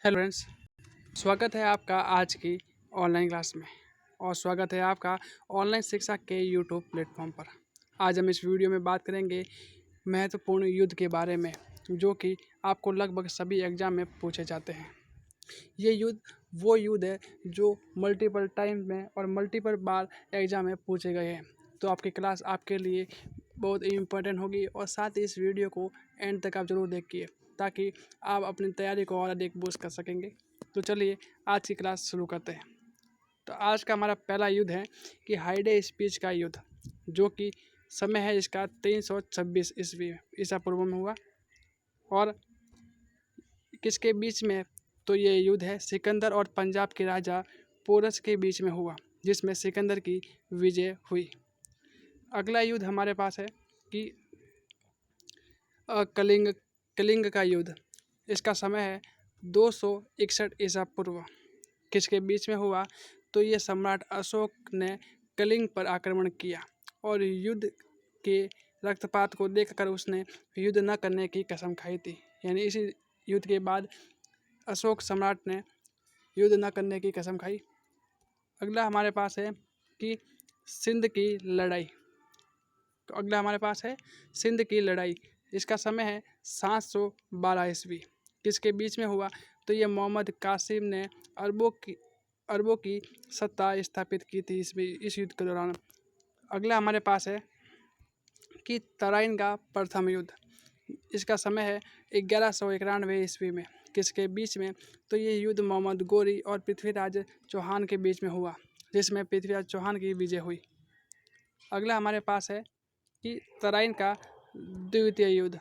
Hello friends. स्वागत है आपका आज की ऑनलाइन क्लास में और स्वागत है आपका ऑनलाइन शिक्षा के यूट्यूब प्लेटफॉर्म पर। आज हम इस वीडियो में बात करेंगे महत्वपूर्ण युद्ध के बारे में, जो कि आपको लगभग सभी एग्जाम में पूछे जाते हैं। ये युद्ध वो युद्ध है जो मल्टीपल टाइम में और मल्टीपल बार एग्जाम में पूछे गए हैं। तो आपकी क्लास आपके लिए बहुत इम्पोर्टेंट होगी और साथ ही इस वीडियो को एंड तक आप ज़रूर देखिए ताकि आप अपनी तैयारी को और अधिक बूस्ट कर सकेंगे। तो चलिए आज की क्लास शुरू करते हैं। तो आज का हमारा पहला युद्ध है कि हाइडे स्पीच का युद्ध, जो कि समय है इसका 326 ईस्वी ईसा पूर्व में हुआ। और किसके बीच में? तो ये युद्ध है सिकंदर और पंजाब के राजा पोरस के बीच में हुआ, जिसमें सिकंदर की विजय हुई। अगला युद्ध हमारे पास है कि कलिंग कलिंग का युद्ध। इसका समय है 261 ईसा पूर्व। किसके बीच में हुआ? तो ये सम्राट अशोक ने कलिंग पर आक्रमण किया और युद्ध के रक्तपात को देखकर उसने युद्ध न करने की कसम खाई थी। यानी इसी युद्ध के बाद अशोक सम्राट ने युद्ध न करने की कसम खाई। अगला हमारे पास है कि सिंध की लड़ाई। तो अगला हमारे पास है सिंध की लड़ाई। इसका समय है 712 ईस्वी। किसके बीच में हुआ? तो ये मोहम्मद कासिम ने अरबों की सत्ता स्थापित की थी इस युद्ध के दौरान। अगला हमारे पास है कि तराइन का प्रथम युद्ध। इसका समय है 1191 ईस्वी में। किसके बीच में? तो ये युद्ध मोहम्मद गोरी और पृथ्वीराज चौहान के बीच में हुआ, जिसमें पृथ्वीराज चौहान की विजय हुई। अगला हमारे पास है कि तराइन का द्वितीय युद्ध,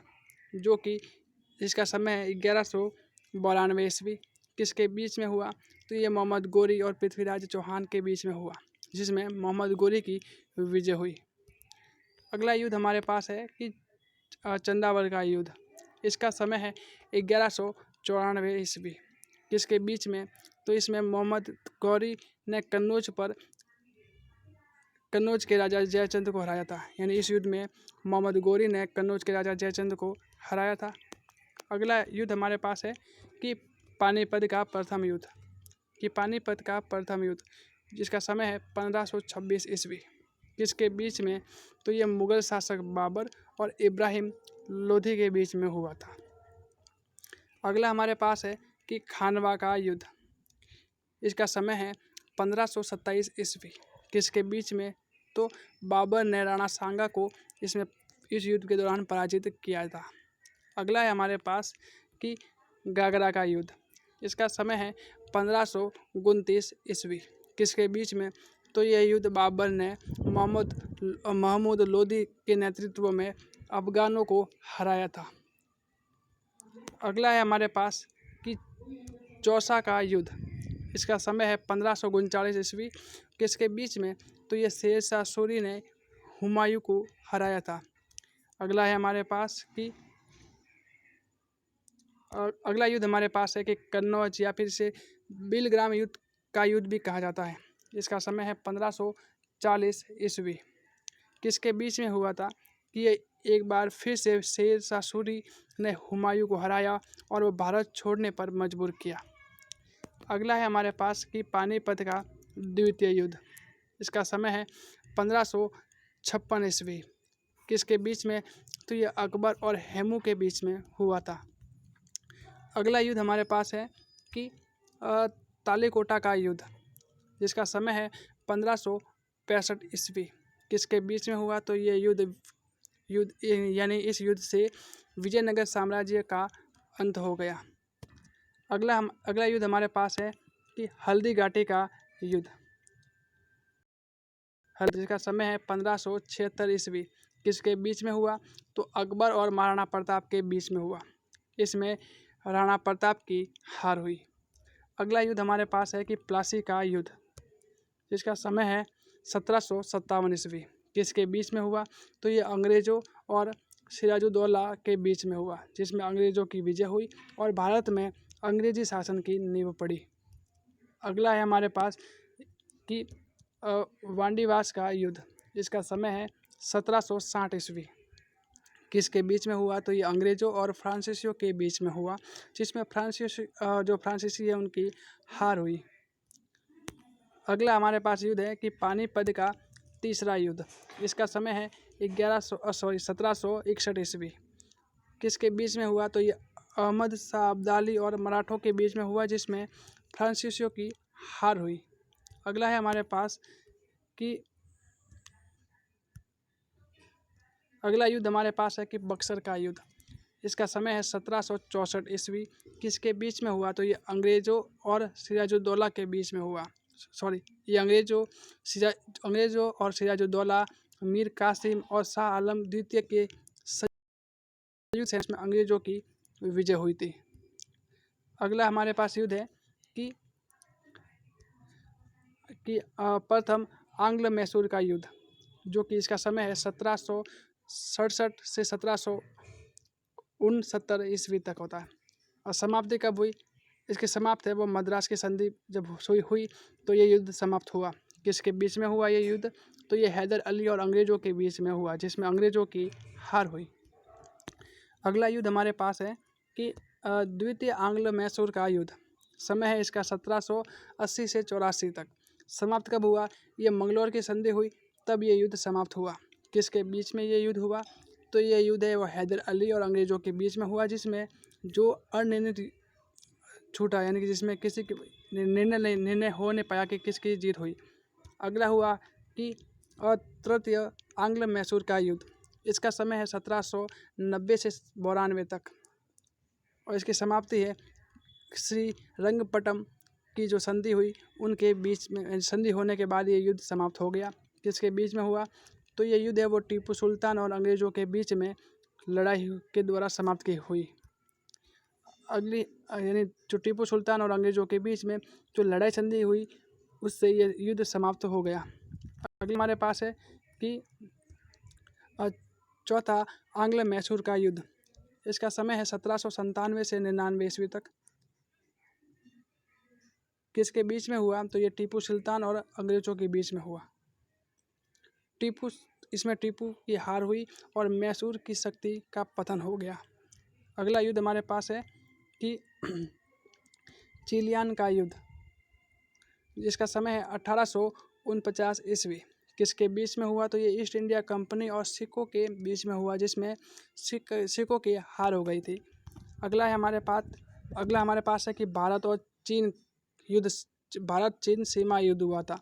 जो कि इसका समय है 1192 ईस्वी। किसके बीच में हुआ? तो ये मोहम्मद गोरी और पृथ्वीराज चौहान के बीच में हुआ, जिसमें मोहम्मद गोरी की विजय हुई। अगला युद्ध हमारे पास है कि चंदावल का युद्ध। इसका समय है 1194 ईस्वी। किसके बीच में? तो इसमें मोहम्मद गौरी ने कन्नौज के राजा जयचंद को हराया था। यानी इस युद्ध में मोहम्मद गौरी ने कन्नौज के राजा जयचंद को हराया था। अगला युद्ध हमारे पास है कि पानीपत का प्रथम युद्ध, जिसका समय है 1526 ईस्वी। किसके बीच में? तो ये मुगल शासक बाबर और इब्राहिम लोधी के बीच में हुआ था। अगला हमारे पास है कि खानवा का युद्ध। इसका समय है 1527 ईस्वी। किसके बीच में? तो बाबर ने राणा सांगा को इस युद्ध के दौरान पराजित किया था। अगला है हमारे पास कि गागरा का युद्ध। इसका समय है 1529 ईस्वी। किसके बीच में? तो यह युद्ध बाबर ने महमूद लोदी के नेतृत्व में अफगानों को हराया था। अगला है हमारे पास कि चौसा का युद्ध। इसका समय है 1539 ईस्वी। किसके बीच में? तो ये शेरशाह सूरी ने हुमायूं को हराया था। अगला है हमारे पास कि अगला युद्ध हमारे पास है कि कन्नौज, या फिर इसे बिलग्राम युद्ध का युद्ध भी कहा जाता है। इसका समय है 1540 ईस्वी। किसके बीच में हुआ था? कि ये एक बार फिर से शेरशाह सूरी ने हुमायूं को हराया और वो भारत छोड़ने पर मजबूर किया। अगला है हमारे पास कि पानीपत का द्वितीय युद्ध। इसका समय है 1556 ईस्वी। किसके बीच में? तो ये अकबर और हेमू के बीच में हुआ था। अगला युद्ध हमारे पास है कि तालीकोटा का युद्ध, जिसका समय है 1565 ईस्वी। किसके बीच में हुआ? तो ये युद्ध यानी इस युद्ध से विजयनगर साम्राज्य का अंत हो गया। अगला युद्ध हमारे पास है कि हल्दी घाटी का युद्ध, जिसका समय है 1576 ईस्वी। किसके बीच में हुआ? तो अकबर और महाराणा प्रताप के बीच में हुआ। इसमें राणा प्रताप की हार हुई। अगला युद्ध हमारे पास है कि प्लासी का युद्ध, जिसका समय है 1757 ईस्वी। किसके बीच में हुआ? तो ये अंग्रेज़ों और सिराजुद्दौला के बीच में हुआ, जिसमें अंग्रेज़ों की विजय हुई और भारत में अंग्रेजी शासन की नींव पड़ी। अगला है हमारे पास कि वांडीवास का युद्ध, जिसका समय है 1760 ईस्वी। किसके बीच में हुआ, तो ये अंग्रेज़ों और फ्रांसीसियों के बीच में हुआ, जिसमें जो फ्रांसीसी है उनकी हार हुई। अगला हमारे पास युद्ध है कि पानीपत का तीसरा युद्ध। इसका समय है 1761 ईस्वी। किसके बीच में हुआ, तो ये अहमद शाह अब्दाली और मराठों के बीच में हुआ, जिसमें फ्रांसीसियों की हार हुई। अगला है हमारे पास कि अगला युद्ध हमारे पास है कि बक्सर का युद्ध। इसका समय है 1764 ईस्वी। किसके बीच में हुआ, तो ये अंग्रेज़ों और सिराजुद्दौला के बीच में हुआ। ये अंग्रेज़ों और सिराजुद्दौला, मीर कासिम और शाह आलम द्वितीय के संयुक्त सेना में अंग्रेज़ों की विजय हुई थी। अगला हमारे पास युद्ध है कि प्रथम आंग्ल मैसूर का युद्ध, जो कि इसका समय है 1767 से 1769 ईस्वी तक होता है। और समाप्ति कब हुई, इसकी समाप्त है वो मद्रास की संधि जब हुई तो ये युद्ध समाप्त हुआ। किसके बीच में हुआ ये युद्ध, तो ये हैदर अली और अंग्रेज़ों के बीच में हुआ, जिसमें अंग्रेज़ों की हार हुई। अगला युद्ध हमारे पास है कि द्वितीय आंग्ल मैसूर का युद्ध। समय है इसका 1780 से 84 तक। समाप्त कब हुआ, ये मंगलौर की संधि हुई तब ये युद्ध समाप्त हुआ। किसके बीच में ये युद्ध हुआ, तो ये युद्ध है वो हैदर अली और अंग्रेज़ों के बीच में हुआ, जिसमें जो अनिर्णित छूटा, यानी कि जिसमें किसी के निर्णय हो नहीं पाया कि किसकी जीत हुई। अगला हुआ कि तृतीय आंग्ल मैसूर का युद्ध। इसका समय है 1790 से 92 तक और इसकी समाप्ति है श्री रंगपट्टम की जो संधि हुई उनके बीच में। संधि होने के बाद ये युद्ध समाप्त हो गया। किसके बीच में हुआ, तो ये युद्ध है वो टीपू सुल्तान और अंग्रेज़ों के बीच में लड़ाई के द्वारा समाप्त की हुई। अगली यानी जो टीपू सुल्तान और अंग्रेज़ों के बीच में जो लड़ाई संधि हुई उससे ये युद्ध समाप्त हो गया। अगले हमारे पास है कि चौथा आंग्ल मैसूर का युद्ध। इसका समय है 1797 से 99 ईस्वी तक। किसके बीच में हुआ, तो ये टीपू सुल्तान और अंग्रेज़ों के बीच में हुआ। इसमें टीपू की हार हुई और मैसूर की शक्ति का पतन हो गया। अगला युद्ध हमारे पास है कि चिलियन का युद्ध, जिसका समय है 1849 ईस्वी। किसके बीच में हुआ, तो ये ईस्ट इंडिया कंपनी और सिखों के बीच में हुआ, जिसमें सिखों की हार हो गई थी। अगला हमारे पास है कि भारत चीन सीमा युद्ध हुआ था।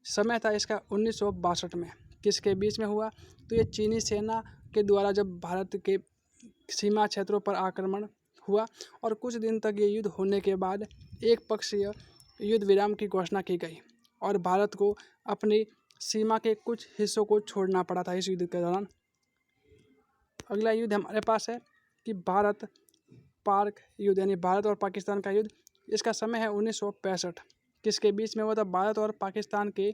समय था इसका 1962 में। किसके बीच में हुआ, तो ये चीनी सेना के द्वारा जब भारत के सीमा क्षेत्रों पर आक्रमण हुआ और कुछ दिन तक ये युद्ध होने के बाद एक पक्षीय युद्ध विराम की घोषणा की गई और भारत को अपनी सीमा के कुछ हिस्सों को छोड़ना पड़ा था इस युद्ध के दौरान। अगला युद्ध हमारे पास है कि भारत पाक युद्ध, यानी भारत और पाकिस्तान का युद्ध। इसका समय है 1965। किसके बीच में हुआ था, भारत और पाकिस्तान के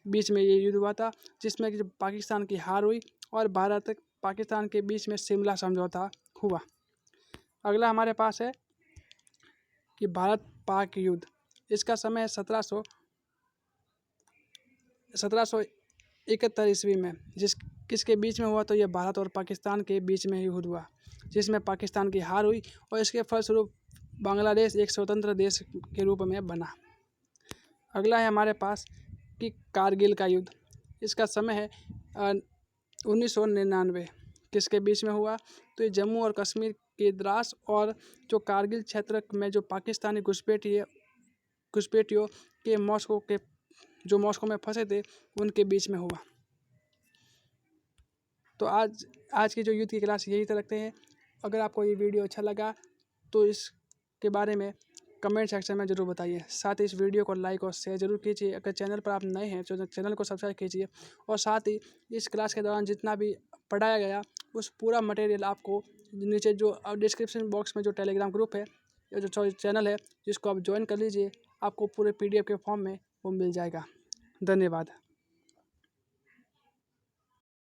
बीच में ये युद्ध हुआ था, जिसमें कि पाकिस्तान की हार हुई और भारत पाकिस्तान के बीच में शिमला समझौता हुआ। अगला हमारे पास है कि भारत पाक युद्ध। इसका समय है 1771 ईस्वी में। किसके बीच में हुआ, तो ये भारत और पाकिस्तान के बीच में ही युद्ध हुआ, जिसमें पाकिस्तान की हार हुई और इसके फलस्वरूप बांग्लादेश एक स्वतंत्र देश के रूप में बना। अगला है हमारे पास कि कारगिल का युद्ध। इसका समय है 1999। किसके बीच में हुआ, तो ये जम्मू और कश्मीर के द्रास और जो कारगिल क्षेत्र में जो पाकिस्तानी घुसपैठियों के मॉस्को में फंसे थे उनके बीच में हुआ। तो आज की जो युद्ध की क्लास यही तक रखते हैं। अगर आपको ये वीडियो अच्छा लगा तो इसके बारे में कमेंट सेक्शन में ज़रूर बताइए। साथ ही इस वीडियो को लाइक और शेयर ज़रूर कीजिए। अगर चैनल पर आप नए हैं तो चैनल को सब्सक्राइब कीजिए और साथ ही इस क्लास के दौरान जितना भी पढ़ाया गया उस पूरा मटेरियल आपको नीचे जो डिस्क्रिप्शन बॉक्स में जो टेलीग्राम ग्रुप है या जो चैनल है जिसको आप ज्वाइन कर लीजिए, आपको पूरे PDF के फॉर्म में वो मिल जाएगा। धन्यवाद।